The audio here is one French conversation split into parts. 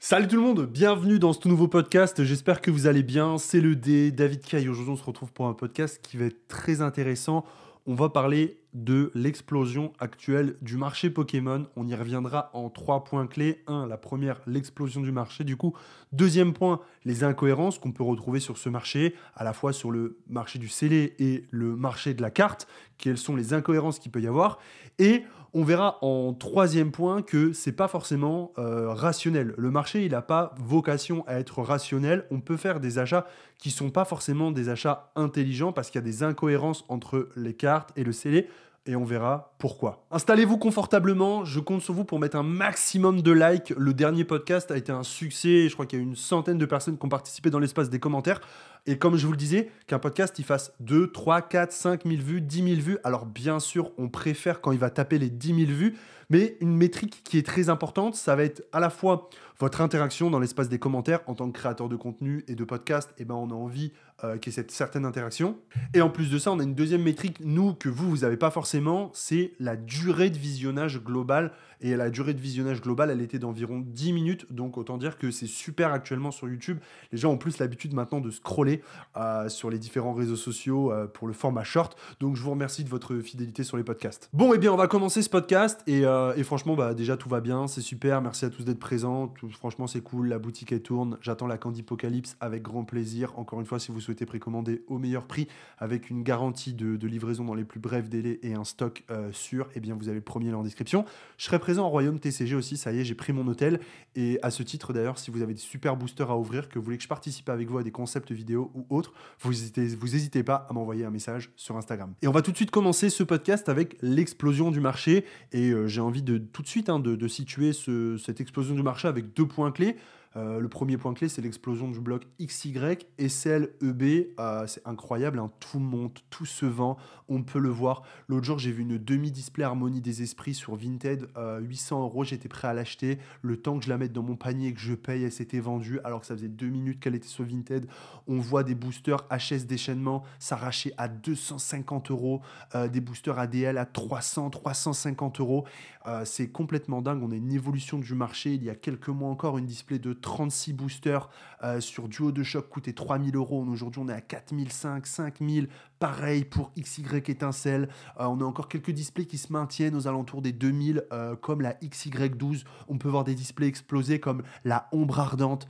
Salut tout le monde, bienvenue dans ce tout nouveau podcast, j'espère que vous allez bien, c'est le D, David Kay. Aujourd'hui on se retrouve pour un podcast qui va être très intéressant. On va parler de l'explosion actuelle du marché Pokémon. On y reviendra en 3 points clés. La première, l'explosion du marché. Du coup, deuxième point, les incohérences qu'on peut retrouver sur ce marché, à la fois sur le marché du scellé et le marché de la carte. Quelles sont les incohérences qu'il peut y avoir. Et on verra en troisième point que c'est pas forcément rationnel. Le marché, il n'a pas vocation à être rationnel. On peut faire des achats qui sont pas forcément des achats intelligents parce qu'il y a des incohérences entre les cartes et le scellé. Et on verra pourquoi. Installez-vous confortablement, je compte sur vous pour mettre un maximum de likes. Le dernier podcast a été un succès, je crois qu'il y a une centaine de personnes qui ont participé dans l'espace des commentaires. Et comme je vous le disais, qu'un podcast il fasse 2, 3, 4, 5 000 vues, 10 000 vues. Alors bien sûr, on préfère quand il va taper les 10 000 vues, mais une métrique qui est très importante, ça va être à la fois votre interaction dans l'espace des commentaires. En tant que créateur de contenu et de podcast, on a envie qu'il y ait cette certaine interaction. Et en plus de ça, on a une deuxième métrique, nous, que vous n'avez pas forcément, c'est la durée de visionnage globale. Et la durée de visionnage globale, elle était d'environ 10 minutes. Donc autant dire que c'est super actuellement sur YouTube. Les gens ont plus l'habitude maintenant de scroller sur les différents réseaux sociaux pour le format short. Donc je vous remercie de votre fidélité sur les podcasts. Bon, on va commencer ce podcast. Et franchement, déjà tout va bien, c'est super. Merci à tous d'être présents. Franchement, c'est cool. La boutique, elle tourne. J'attends la Candypocalypse avec grand plaisir. Encore une fois, si vous souhaitez précommander au meilleur prix avec une garantie de livraison dans les plus brefs délais et un stock sûr, vous avez le premier lien en description. Je serai présent en Royaume TCG aussi, ça y est, j'ai pris mon hôtel. Et à ce titre d'ailleurs, si vous avez des super boosters à ouvrir, que vous voulez que je participe avec vous à des concepts vidéo ou autres, vous hésitez pas à m'envoyer un message sur Instagram. Et on va tout de suite commencer ce podcast avec l'explosion du marché. Et j'ai envie tout de suite de situer cette explosion du marché avec 2 points clés. Le premier point clé, c'est l'explosion du bloc XY, SL, EB. C'est incroyable, tout monte, tout se vend, on peut le voir. L'autre jour, j'ai vu une demi-display Harmonie des Esprits sur Vinted, 800 €, j'étais prêt à l'acheter. Le temps que je la mette dans mon panier et que je paye, elle s'était vendue, alors que ça faisait 2 minutes qu'elle était sur Vinted. On voit des boosters HS déchaînement s'arracher à 250 €, des boosters ADL à 300, 350 €. C'est complètement dingue, on a une évolution du marché. Il y a quelques mois encore, une display de 36 boosters sur Duo de Choc coûtait 3 000 €. Aujourd'hui, on est à 4 500, 5 000. Pareil pour XY Étincelle. On a encore quelques displays qui se maintiennent aux alentours des 2 000, comme la XY12. On peut voir des displays exploser comme la Ombre Ardente,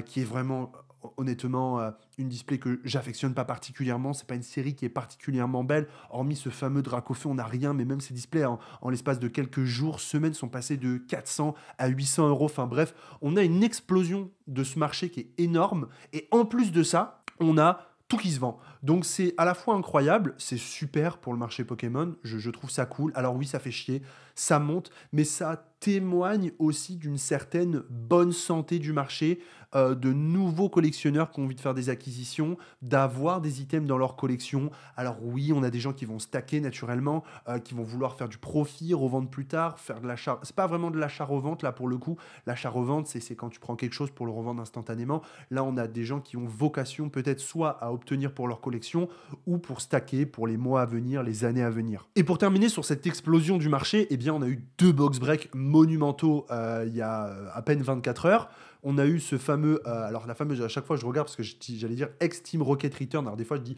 qui est vraiment... honnêtement, une display que j'affectionne pas particulièrement. C'est pas une série qui est particulièrement belle. Hormis ce fameux Dracofeu, on n'a rien. Mais même ces displays, en l'espace de quelques jours, semaines, sont passés de 400 à 800 €. Enfin bref, on a une explosion de ce marché qui est énorme. Et en plus de ça, on a tout qui se vend. Donc c'est à la fois incroyable, c'est super pour le marché Pokémon, je trouve ça cool. Alors oui, ça fait chier, ça monte, mais ça témoigne aussi d'une certaine bonne santé du marché, de nouveaux collectionneurs qui ont envie de faire des acquisitions, d'avoir des items dans leur collection. Alors oui, on a des gens qui vont stacker naturellement, qui vont vouloir faire du profit, revendre plus tard, faire de l'achat. C'est pas vraiment de l'achat-revente là pour le coup. L'achat-revente, c'est quand tu prends quelque chose pour le revendre instantanément. Là, on a des gens qui ont vocation peut-être soit à obtenir pour leur collection ou pour stacker pour les mois à venir, les années à venir. Et pour terminer sur cette explosion du marché, on a eu 2 box breaks monumentaux il y a à peine 24 heures. On a eu ce fameux, alors la fameuse, à chaque fois je regarde parce que j'allais dire ex-Team Rocket Return, alors des fois je dis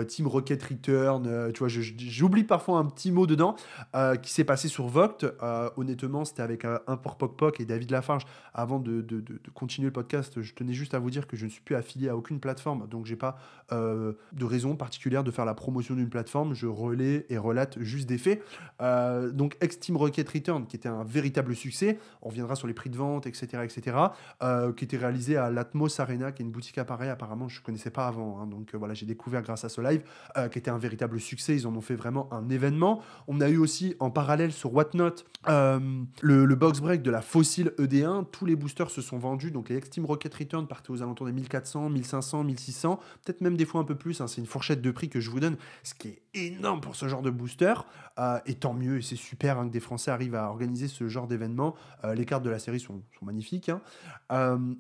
Team Rocket Return, tu vois, j'oublie parfois un petit mot dedans, qui s'est passé sur Vogt. Honnêtement, c'était avec Import Poc Poc et David Lafarge. Avant de continuer le podcast, je tenais juste à vous dire que je ne suis plus affilié à aucune plateforme, donc j'ai pas de raison particulière de faire la promotion d'une plateforme, je relais et relate juste des faits. Donc ex-Team Rocket Return, qui était un véritable succès, on reviendra sur les prix de vente, etc., qui était réalisé à l'Atmos Arena, qui est une boutique à Paris, apparemment je ne connaissais pas avant, donc voilà, j'ai découvert grâce à ce live, qui était un véritable succès. Ils en ont fait vraiment un événement. On a eu aussi en parallèle sur Whatnot le box break de la Fossil ED1. Tous les boosters se sont vendus, donc les Ex-Team Rocket Return partaient aux alentours des 1400, 1500, 1600, peut-être même des fois un peu plus, c'est une fourchette fourchette de prix que je vous donne, ce qui est énorme pour ce genre de booster. Et tant mieux, et c'est super que des Français arrivent à organiser ce genre d'événement. Les cartes de la série sont magnifiques. Hein.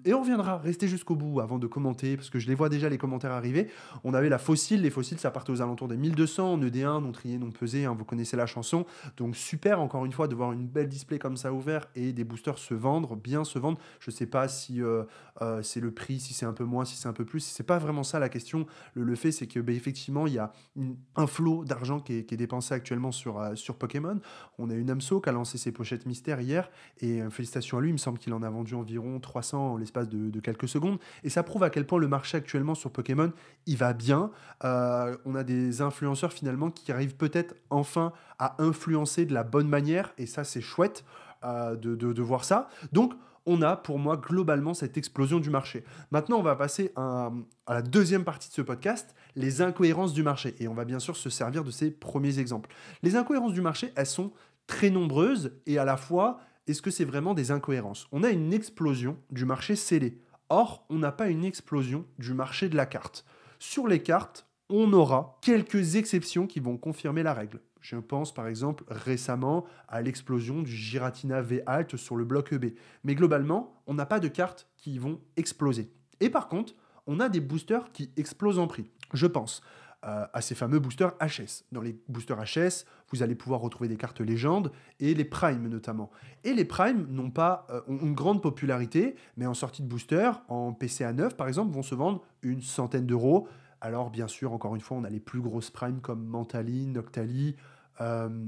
Et on reviendra, restez jusqu'au bout avant de commenter, parce que je les vois déjà les commentaires arriver. On avait la fossile, les fossiles ça partait aux alentours des 1200 en ED1, non trié, non pesé, hein, vous connaissez la chanson. Donc super, encore une fois, de voir une belle display comme ça ouvert et des boosters se vendre, bien se vendre. Je sais pas si c'est le prix, si c'est un peu moins, si c'est un peu plus. C'est pas vraiment ça la question. Le fait, c'est que effectivement, il y a un flot d'argent qui est dépensé actuellement sur Pokémon. On a une AMSO qui a lancé ses pochettes mystères hier, et félicitations à lui, il me semble qu'il en a vendu environ 300 en l'espace de quelques secondes. Et ça prouve à quel point le marché actuellement sur Pokémon, il va bien. On a des influenceurs finalement qui arrivent peut-être enfin à influencer de la bonne manière, et ça c'est chouette de voir ça. Donc on a pour moi globalement cette explosion du marché. Maintenant on va passer à la deuxième partie de ce podcast, les incohérences du marché. Et on va bien sûr se servir de ces premiers exemples. Les incohérences du marché, elles sont très nombreuses, et à la fois, est-ce que c'est vraiment des incohérences? On a une explosion du marché scellé. Or, on n'a pas une explosion du marché de la carte. Sur les cartes, on aura quelques exceptions qui vont confirmer la règle. Je pense par exemple récemment à l'explosion du Giratina V Alt sur le bloc EB. Mais globalement, on n'a pas de cartes qui vont exploser. Et par contre, on a des boosters qui explosent en prix. Je pense à ces fameux boosters HS. Dans les boosters HS, vous allez pouvoir retrouver des cartes légendes et les primes notamment. Et les primes n'ont pas ont une grande popularité, mais en sortie de booster, en PCA 9 par exemple, vont se vendre une centaine d'euros. Alors bien sûr, encore une fois, on a les plus grosses primes comme Mantaline, Noctali,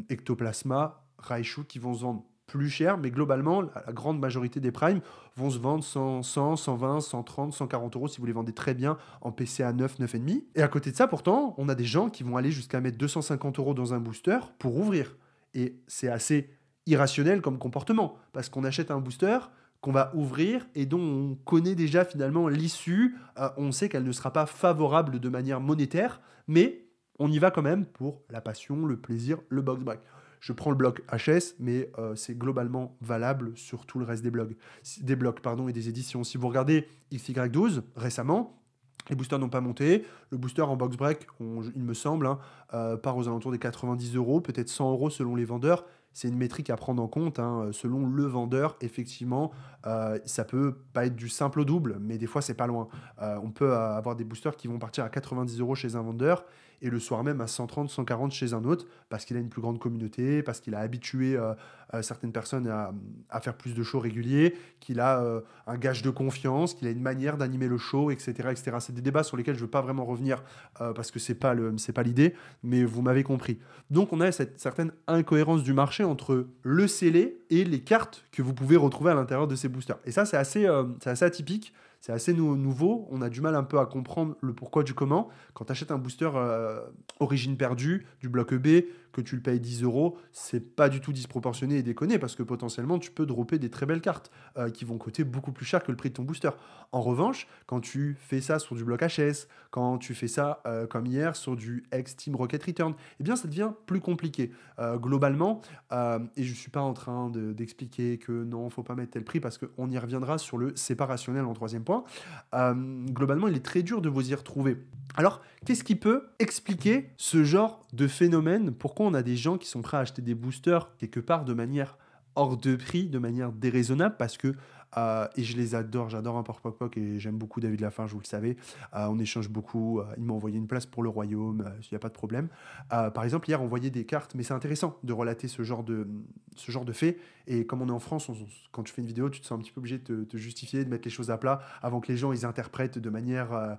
Ectoplasma, Raichu qui vont se vendre plus cher, mais globalement, la grande majorité des primes vont se vendre 100, 120, 130, 140 euros si vous les vendez très bien en PCA 9, 9,5. Et à côté de ça, pourtant, on a des gens qui vont aller jusqu'à mettre 250 euros dans un booster pour ouvrir. Et c'est assez irrationnel comme comportement, parce qu'on achète un booster qu'on va ouvrir et dont on connaît déjà finalement l'issue. On sait qu'elle ne sera pas favorable de manière monétaire, mais on y va quand même pour la passion, le plaisir, le box break. Je prends le bloc HS, mais c'est globalement valable sur tout le reste des blocs et des éditions. Si vous regardez XY12 récemment, les boosters n'ont pas monté. Le booster en box break, il me semble, part aux alentours des 90 euros, peut-être 100 euros selon les vendeurs. C'est une métrique à prendre en compte. Selon le vendeur, effectivement, ça peut pas être du simple au double, mais des fois, c'est pas loin. On peut avoir des boosters qui vont partir à 90 euros chez un vendeur et le soir même à 130, 140 chez un autre, parce qu'il a une plus grande communauté, parce qu'il a habitué certaines personnes à faire plus de shows réguliers, qu'il a un gage de confiance, qu'il a une manière d'animer le show, etc., etc. C'est des débats sur lesquels je ne veux pas vraiment revenir parce que c'est pas l'idée, mais vous m'avez compris. Donc on a cette certaine incohérence du marché entre le scellé et les cartes que vous pouvez retrouver à l'intérieur de ces boosters. Et ça, c'est assez atypique. C'est assez nouveau, on a du mal un peu à comprendre le pourquoi du comment. Quand tu achètes un booster origine perdue du bloc EB, que tu le payes 10 euros, c'est pas du tout disproportionné et déconné, parce que potentiellement tu peux dropper des très belles cartes qui vont coûter beaucoup plus cher que le prix de ton booster. En revanche, quand tu fais ça sur du bloc HS, quand tu fais ça comme hier sur du ex-Team Rocket Return, eh bien ça devient plus compliqué. Globalement, et je suis pas en train d'expliquer que non, faut pas mettre tel prix, parce qu'on y reviendra sur le séparationnel en troisième point. Globalement, il est très dur de vous y retrouver. Alors, qu'est-ce qui peut expliquer ce genre de phénomène? Pourquoi on a des gens qui sont prêts à acheter des boosters quelque part de manière hors de prix, de manière déraisonnable? Parce que, et je les adore, j'adore un Poc et j'aime beaucoup David Lafarge, vous le savez. On échange beaucoup, il m'a envoyé une place pour le Royaume, il n'y a pas de problème. Par exemple, hier, on voyait des cartes, mais c'est intéressant de relater ce genre de fait. Et comme on est en France, quand tu fais une vidéo, tu te sens un petit peu obligé de te justifier, de mettre les choses à plat avant que les gens ils interprètent de manière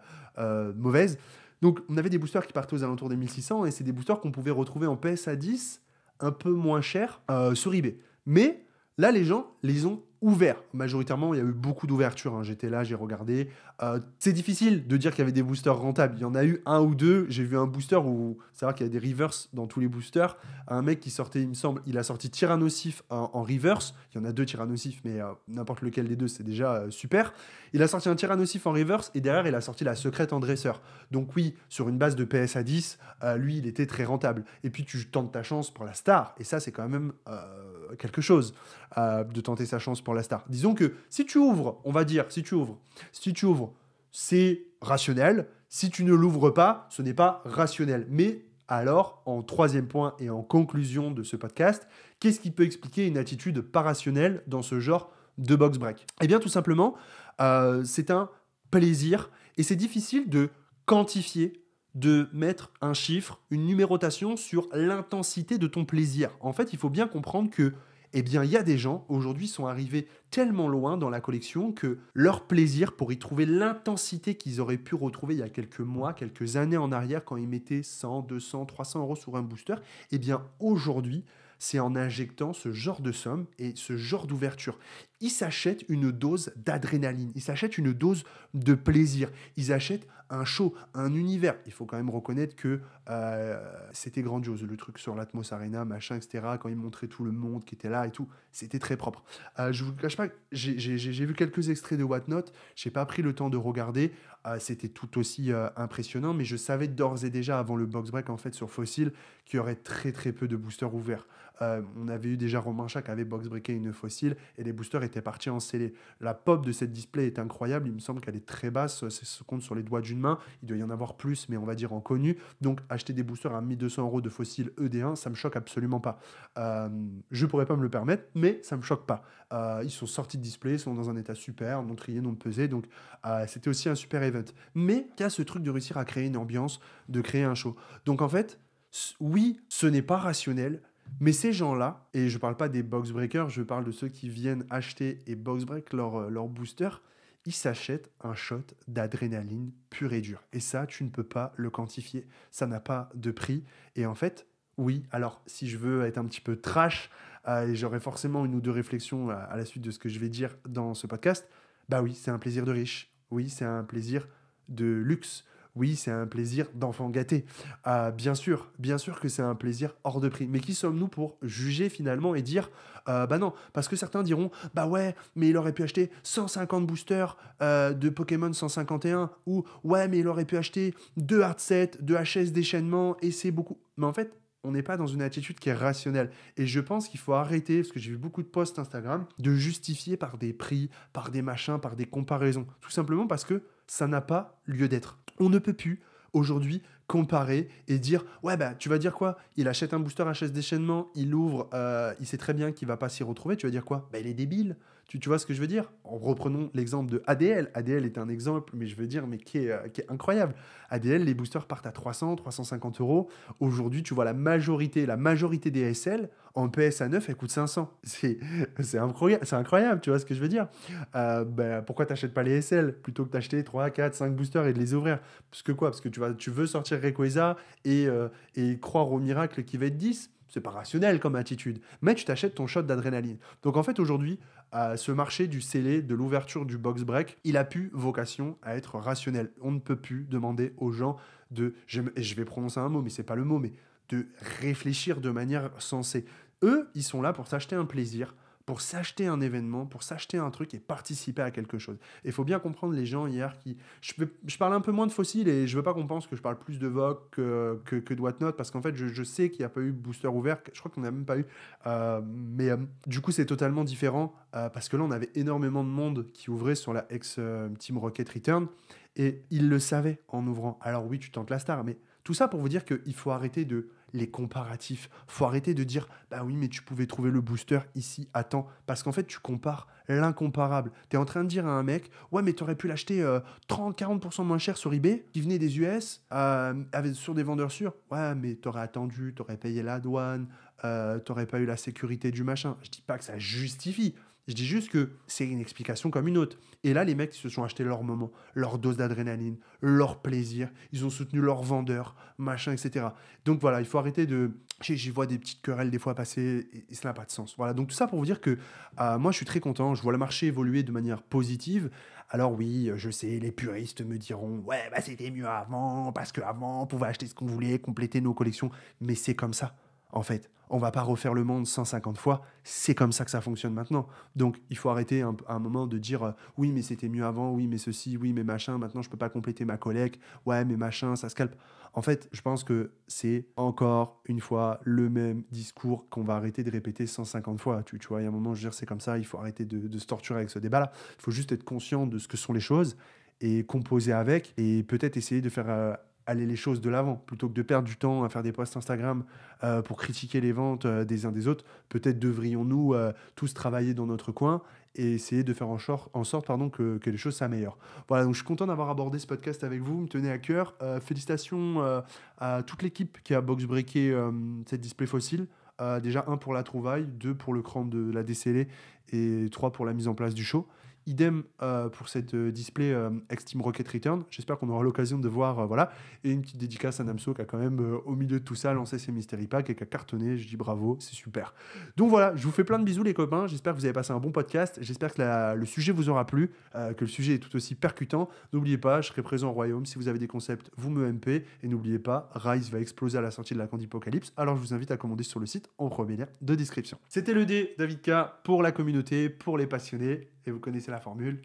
mauvaise. Donc, on avait des boosters qui partaient aux alentours des 1600, et c'est des boosters qu'on pouvait retrouver en PSA 10 un peu moins cher sur eBay. Mais là, les gens les ont ouverts. Majoritairement, il y a eu beaucoup d'ouvertures. J'étais là, j'ai regardé. C'est difficile de dire qu'il y avait des boosters rentables. Il y en a eu un ou deux. J'ai vu un booster où, c'est vrai qu'il y a des reverse dans tous les boosters. Un mec qui sortait, il me semble, il a sorti Tyrannosif en reverse. Il y en a deux Tyrannosif, mais n'importe lequel des deux, c'est déjà super. Il a sorti un Tyrannosif en reverse et derrière, il a sorti la secrète en dresseur. Donc oui, sur une base de PSA 10, lui, il était très rentable. Et puis, tu tentes ta chance pour la star. Et ça, c'est quand même quelque chose de tenter sa chance pour la star. Disons que si tu ouvres, on va dire, si tu ouvres c'est rationnel. Si tu ne l'ouvres pas, ce n'est pas rationnel. Mais alors, en troisième point et en conclusion de ce podcast, qu'est-ce qui peut expliquer une attitude pas rationnelle dans ce genre de box break? Eh bien, tout simplement, c'est un plaisir et c'est difficile de quantifier, de mettre un chiffre, une numérotation sur l'intensité de ton plaisir. En fait, il faut bien comprendre que eh bien, il y a des gens, aujourd'hui, sont arrivés tellement loin dans la collection que leur plaisir, pour y trouver l'intensité qu'ils auraient pu retrouver il y a quelques mois, quelques années en arrière, quand ils mettaient 100, 200, 300 euros sur un booster, eh bien, aujourd'hui, c'est en injectant ce genre de somme et ce genre d'ouverture. Ils s'achètent une dose d'adrénaline, ils s'achètent une dose de plaisir, ils achètent un show, un univers. Il faut quand même reconnaître que c'était grandiose, le truc sur l'Atmos Arena, machin, etc. Quand ils montraient tout le monde qui était là et tout, c'était très propre. Je vous cache pas, j'ai vu quelques extraits de Whatnot, j'ai pas pris le temps de regarder, c'était tout aussi impressionnant, mais je savais d'ores et déjà avant le box break en fait sur Fossil qu'il y aurait très très peu de boosters ouverts. On avait eu déjà Romain Chat qui avait box breaké une Fossil et les boosters étaient partis en scellé. La pop de cette display est incroyable, il me semble qu'elle est très basse, ça se compte sur les doigts d'une main, il doit y en avoir plus, mais on va dire en connu. Donc acheter des boosters à 1200 euros de Fossil ED1, ça me choque absolument pas. Je pourrais pas me le permettre, mais ça me choque pas. Ils sont sortis de display, ils sont dans un état super, non triés, non pesés, donc c'était aussi un super event. Mais il y a ce truc de réussir à créer une ambiance, de créer un show. Donc en fait, oui, ce n'est pas rationnel, mais ces gens-là, et je ne parle pas des box breakers, je parle de ceux qui viennent acheter et box break leur booster, ils s'achètent un shot d'adrénaline pur et dur. Et ça, tu ne peux pas le quantifier. Ça n'a pas de prix. Et en fait, oui, alors si je veux être un petit peu trash, et j'aurai forcément une ou deux réflexions à la suite de ce que je vais dire dans ce podcast, bah oui, c'est un plaisir de riche. Oui, c'est un plaisir de luxe. Oui, c'est un plaisir d'enfant gâté. Bien sûr que c'est un plaisir hors de prix. Mais qui sommes-nous pour juger finalement et dire bah non, parce que certains diront bah ouais, mais il aurait pu acheter 150 boosters de Pokémon 151 ou ouais, mais il aurait pu acheter 2 hard sets, 2 HS déchaînement et c'est beaucoup. Mais en fait, on n'est pas dans une attitude qui est rationnelle. Et je pense qu'il faut arrêter, parce que j'ai vu beaucoup de posts Instagram, de justifier par des prix, par des machins, par des comparaisons. Tout simplement parce que ça n'a pas lieu d'être. On ne peut plus aujourd'hui comparer et dire ouais bah tu vas dire quoi, il achète un booster HS déchaînement, il ouvre, il sait très bien qu'il va pas s'y retrouver, tu vas dire quoi, bah il est débile. Tu vois ce que je veux dire? Reprenons l'exemple de ADL. ADL est un exemple, mais je veux dire, mais qui est incroyable. ADL, les boosters partent à 300, 350 euros. Aujourd'hui, tu vois la majorité des SL en PSA 9, elle coûte 500. C'est incroyable, tu vois ce que je veux dire? Pourquoi t'achètes pas les SL plutôt que d'acheter 3, 4, 5 boosters et de les ouvrir? Parce que quoi? Parce que tu veux sortir Rayquaza et croire au miracle qui va être 10. C'est pas rationnel comme attitude. Mais tu t'achètes ton shot d'adrénaline. Donc en fait, aujourd'hui, ce marché du scellé, de l'ouverture du box break, il a plus vocation à être rationnel. On ne peut plus demander aux gens je vais prononcer un mot, mais c'est pas le mot, mais de réfléchir de manière sensée. Eux, ils sont là pour s'acheter un plaisir, pour s'acheter un événement, pour s'acheter un truc et participer à quelque chose. Et il faut bien comprendre les gens hier qui... Je parle un peu moins de fossiles et je veux pas qu'on pense que je parle plus de Vogue que de Whatnot parce qu'en fait, je sais qu'il n'y a pas eu booster ouvert. Je crois qu'on n'a même pas eu. Du coup, c'est totalement différent parce que là, on avait énormément de monde qui ouvrait sur la ex-Team Rocket Return et ils le savaient en ouvrant. Alors oui, tu tentes la star, mais tout ça pour vous dire qu'il faut arrêter de les comparatifs. Faut arrêter de dire bah oui, mais tu pouvais trouver le booster ici à temps. Parce qu'en fait, tu compares l'incomparable. Tu es en train de dire à un mec ouais, mais tu aurais pu l'acheter 30-40% moins cher sur eBay, qui venait des US, sur des vendeurs sûrs. Ouais, mais tu aurais attendu, tu aurais payé la douane, tu n'aurais pas eu la sécurité du machin. Je dis pas que ça justifie. Je dis juste que c'est une explication comme une autre. Et là, les mecs, ils se sont achetés leur moment, leur dose d'adrénaline, leur plaisir. Ils ont soutenu leur vendeur, machin, etc. Donc voilà, il faut arrêter de... J'y vois des petites querelles des fois passer et ça n'a pas de sens. Voilà, donc tout ça pour vous dire que moi, je suis très content. Je vois le marché évoluer de manière positive. Alors oui, je sais, les puristes me diront « Ouais, bah c'était mieux avant, parce qu'avant, on pouvait acheter ce qu'on voulait, compléter nos collections. » Mais c'est comme ça. En fait, on va pas refaire le monde 150 fois, c'est comme ça que ça fonctionne maintenant. Donc, il faut arrêter un moment de dire oui, mais c'était mieux avant, oui, mais ceci, oui, mais machin, maintenant je peux pas compléter ma collecte, ouais, mais machin, ça scalpe. En fait, je pense que c'est encore une fois le même discours qu'on va arrêter de répéter 150 fois. Tu vois, il y a un moment, je veux dire, c'est comme ça, il faut arrêter de se torturer avec ce débat-là. Il faut juste être conscient de ce que sont les choses et composer avec, et peut-être essayer de faire aller les choses de l'avant, plutôt que de perdre du temps à faire des posts Instagram pour critiquer les ventes des uns des autres. Peut-être devrions-nous tous travailler dans notre coin et essayer de faire en sorte pardon, que les choses s'améliorent. Voilà, donc je suis content d'avoir abordé ce podcast avec vous, me tenait à cœur. Félicitations à toute l'équipe qui a box-breaké cette display fossile. Déjà, 1 pour la trouvaille, 2 pour le cran de la décellée et 3 pour la mise en place du show. Idem pour cette display X-Team Rocket Return. J'espère qu'on aura l'occasion de voir. Voilà. Et une petite dédicace à Namso qui a quand même, au milieu de tout ça, lancé ses Mystery Packs et qui a cartonné. Je dis bravo, c'est super. Donc voilà, je vous fais plein de bisous les copains. J'espère que vous avez passé un bon podcast. J'espère que le sujet vous aura plu, que le sujet est tout aussi percutant. N'oubliez pas, je serai présent au Royaume. Si vous avez des concepts, vous me MP. Et n'oubliez pas, Rise va exploser à la sortie de la Candipocalypse. Alors je vous invite à commander sur le site en premier lien de description. C'était le D, David K, pour la communauté, pour les passionnés. Et vous connaissez la formule.